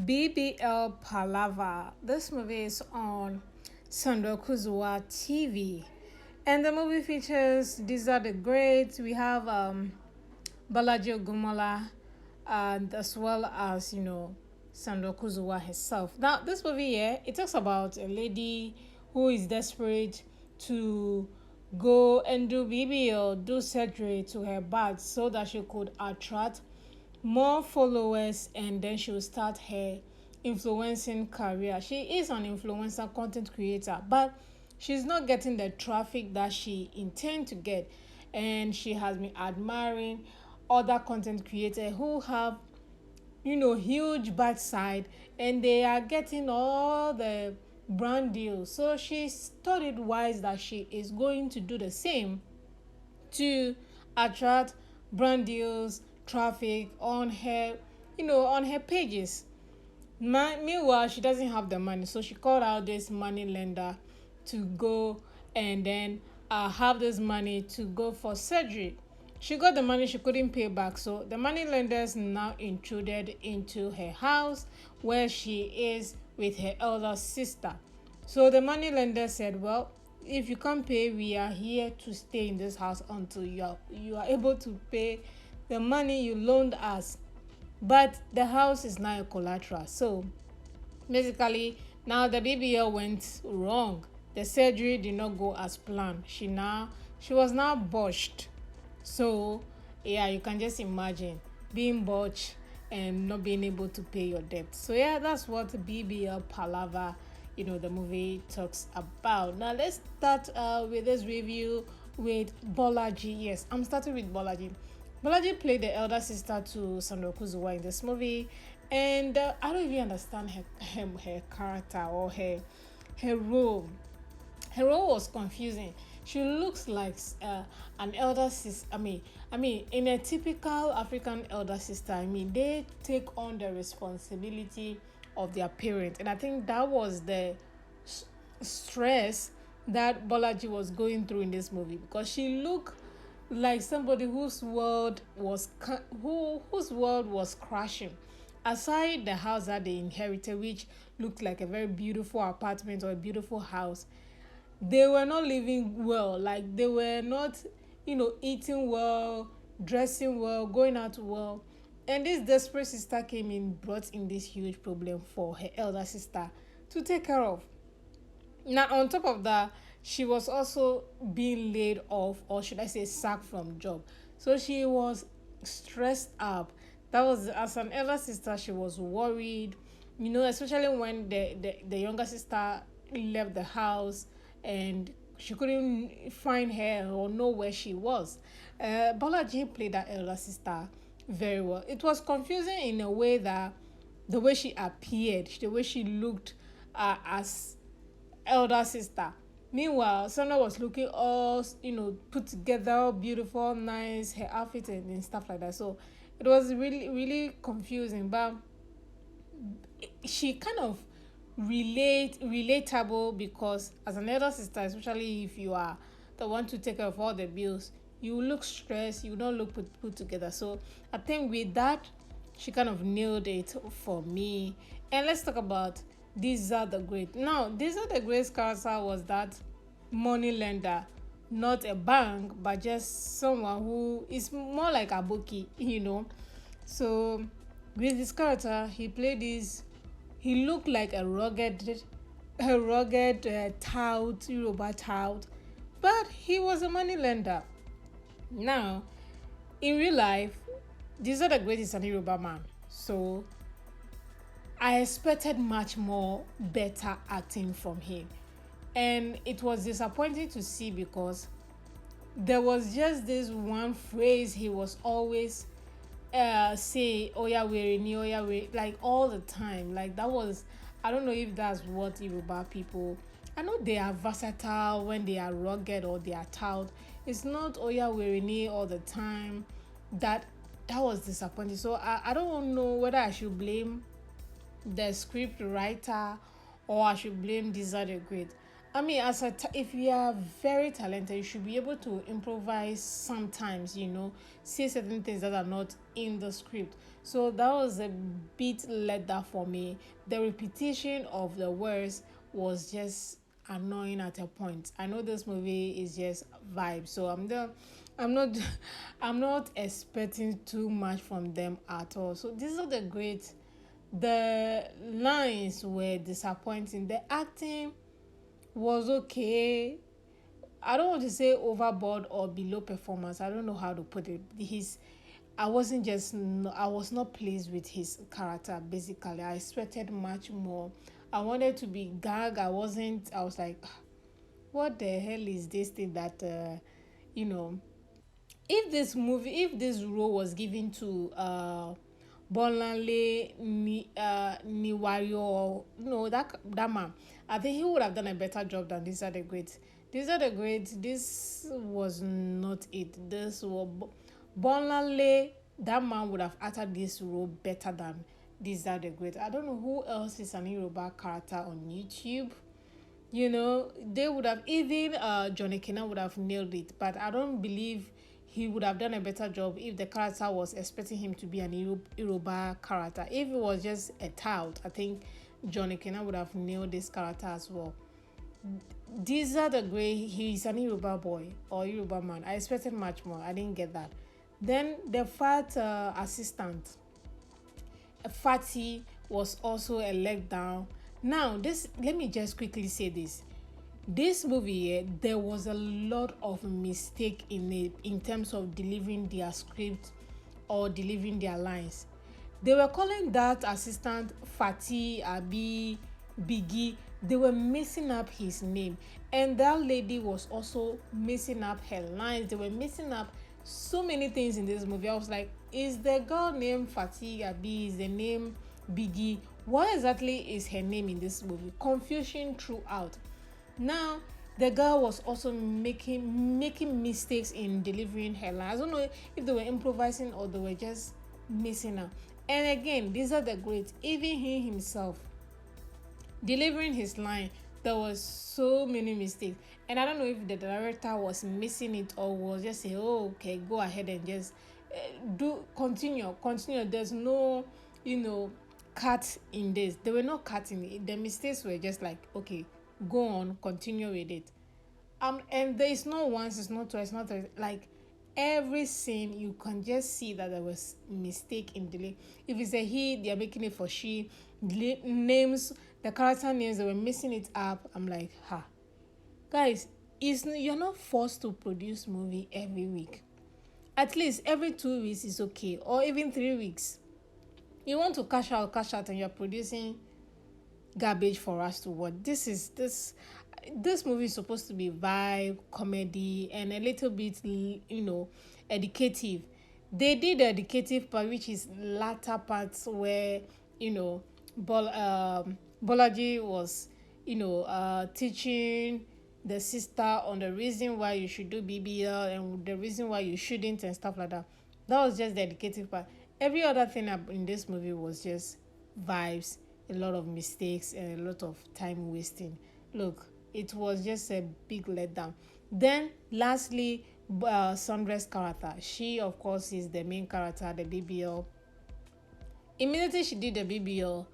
BBL Palava. This movie is on Sandra Okunzuwa TV. And the movie features Deza the Great. We have Bolaji Ogunmola, and as well as, Sandra Okunzuwa herself. Now, this movie here, it talks about a lady who is desperate to go and do BBL, do surgery to her back so that she could attract more followers, and then she will start her influencing career. She is an influencer content creator, but she's not getting the traffic that she intends to get, and she has been admiring other content creators who have huge backside, and they are getting all the brand deals. So she thought it wise that she is going to do the same to attract brand deals, traffic on her, on her pages. Meanwhile, she doesn't have the money, so she called out this money lender to go and then have this money to go for surgery. She got the money, she couldn't pay back, so the money lenders now intruded into her house where she is with her elder sister. So the money lender said, well, if you can't pay, we are here to stay in this house until you are able to pay the money you loaned us. But the house is now a collateral. So basically, now the BBL went wrong. The surgery did not go as planned. She was now botched. So yeah, you can just imagine being botched and not being able to pay your debt. So yeah, that's what BBL Palava, the movie talks about. Now let's start with this review with Bolaji. Yes, I'm starting with Bolaji. Bolaji played the elder sister to Sandra Okunzuwa in this movie, and I don't even understand her character or her role. Her role was confusing. She looks like an elder sister. I mean, in a typical African elder sister, they take on the responsibility of their parent, and I think that was the stress that Bolaji was going through in this movie, because she looked like somebody whose world was crashing. Aside the house that they inherited, which looked like a very beautiful apartment or a beautiful house, they were not living well. Like, they were not, eating well, dressing well, going out well. And this desperate sister came in, brought in this huge problem for her elder sister to take care of. Now, on top of that, she was also being laid off, or should I say sacked from job. So she was stressed up. That was, as an elder sister, she was worried, especially when the younger sister left the house and she couldn't find her or know where she was. Bolaji played that elder sister very well. It was confusing in a way that the way she appeared, the way she looked as elder sister. Meanwhile, Sandra was looking all, put together, beautiful, nice, her outfit and stuff like that. So it was really, really confusing. But she kind of relatable, because as an elder sister, especially if you are the one to take care of all the bills, you look stressed, you don't look put together. So I think with that, she kind of nailed it for me. And let's talk about Deza the Great. Now, Deza the Great's character was that money lender, not a bank, but just someone who is more like a bookie, So with this character, he looked like a rugged tout, Yoruba tout, but he was a money lender. Now, in real life, Deza the Great is an Yoruba man, so I expected much more better acting from him. And it was disappointing to see, because there was just this one phrase he was always say, oya were ni oya were, like all the time. Like, that was, I don't know if that's what Yoruba people, I know they are versatile when they are rugged or they are tout. It's not oya were ni all the time. That was disappointing. So I don't know whether I should blame the script writer or I should blame Deza the Great. I mean, if you are very talented, you should be able to improvise sometimes, say certain things that are not in the script. So that was a bit let that for me. The repetition of the words was just annoying at a point. I know this movie is just vibe, so I'm not, I'm not expecting too much from them at all. So these are the great. The lines were disappointing. The acting was okay. I don't want to say overboard or below performance. I don't know how to put it. I was not pleased with his character. Basically, I expected much more. I wanted to be gag. I was like, "Ah, what the hell is this thing that, you know, if this role was given to Bolanle Niwario, no, that man, I think he would have done a better job than These Are the Great. These Are the Great. This was not it. This was Bolanle. That man would have acted this role better than These Are the Great. I don't know who else is an Yoruba character on YouTube. They would have, even Johnny Kena would have nailed it, but I don't believe he would have done a better job if the character was expecting him to be an Yoruba character. If it was just a child, I think Johnny Kena would have nailed this character as well. These Are the Great. He's an Yoruba boy or Yoruba man. I expected much more. I didn't get that. Then the fat assistant, Fatty, was also a letdown. Now, let me just quickly say this. This movie, there was a lot of mistake in it in terms of delivering their script or delivering their lines. They were calling that assistant Fatty, Abi, Biggie. They were messing up his name. And that lady was also messing up her lines. They were messing up so many things in this movie. I was like, is the girl named Fatty, Abi? Is the name Biggie? What exactly is her name in this movie? Confusion throughout. Now, the girl was also making mistakes in delivering her lines. I don't know if they were improvising or they were just missing out. And again, These Are the Great. Even he himself delivering his line, there was so many mistakes. And I don't know if the director was missing it or was just saying, "Oh, okay, go ahead and just continue." There's no, cut in this. They were not cutting it. The mistakes were just like, okay, go on, continue with it. And there is not once, it's not twice, not twice. Like every scene, you can just see that there was mistake in delay. If it's a he, they are making it for she. Names, the character names, they were messing it up. I'm like, guys, you're not forced to produce movie every week. At least every 2 weeks is okay, or even 3 weeks. You want to cash out, and you're producing garbage for us to watch. This movie is supposed to be vibe, comedy, and a little bit, educative. They did the educative part, which is latter parts where, Bolaji was, teaching the sister on the reason why you should do BBL and the reason why you shouldn't and stuff like that. That was just the educative part. Every other thing in this movie was just vibes, a lot of mistakes, and a lot of time wasting. Look, it was just a big letdown. Then, lastly, Sandra's character. She, of course, is the main character, the BBL. Immediately she did the BBL,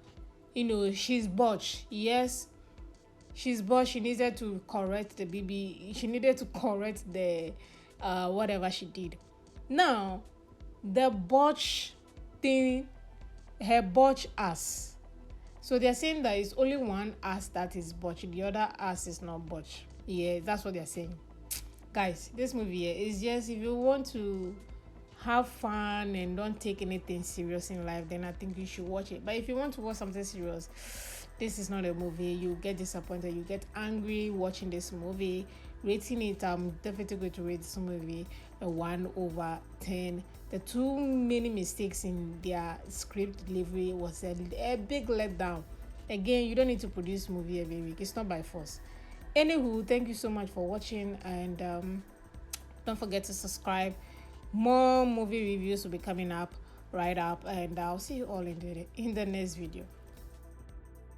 she's botched. Yes, she's botched. She needed to correct the BB. She needed to correct the whatever she did. Now, the botch thing, her botch ass. So they're saying that it's only one ass that is botch, the other ass is not botch. Yeah, that's what they're saying. Guys, this movie is just, if you want to have fun and don't take anything serious in life, then I think you should watch it. But if you want to watch something serious, this is not a movie. You get disappointed, you get angry watching this movie. Rating it, I'm definitely going to rate this movie a 1/10. The too many mistakes in their script delivery was a big letdown. Again, you don't need to produce movie every week. It's not by force. Anywho, thank you so much for watching, and don't forget to subscribe. More movie reviews will be coming up right up, and I'll see you all in the next video.